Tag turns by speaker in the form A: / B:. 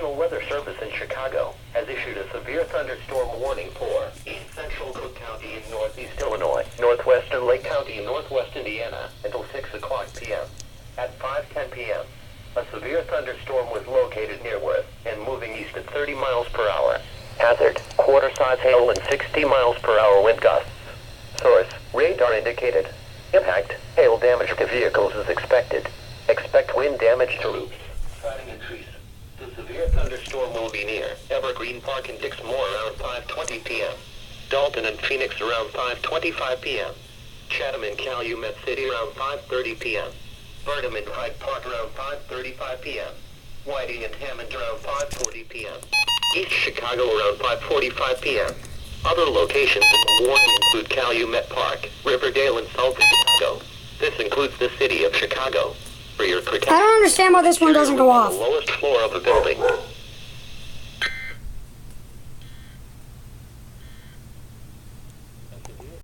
A: National Weather Service in Chicago has issued a severe thunderstorm warning for East Central Cook County in Northeast Illinois, Northwestern Lake County in Northwest Indiana until 6 o'clock p.m. At 5:10 p.m., a severe thunderstorm was located near Worth and moving east at 30 miles per hour. Hazard, quarter-size hail and 60 miles per hour wind gusts. Source, radar indicated. Impact, hail damage to vehicles is expected. Expect wind damage to roofs, siding and trees. The severe thunderstorm will be near Evergreen Park and Dixmoor around 5:20 p.m. Dalton and Phoenix around 5:25 p.m. Chatham and Calumet City around 5:30 p.m. Burnham and Hyde Park around 5:35 p.m. Whiting and Hammond around 5:40 p.m. East Chicago around 5:45 p.m. Other locations in the warning include Calumet Park, Riverdale, and South Chicago. This includes the city of Chicago. For your protection,
B: I don't understand why this one doesn't go off.
A: the lowest floor of the building.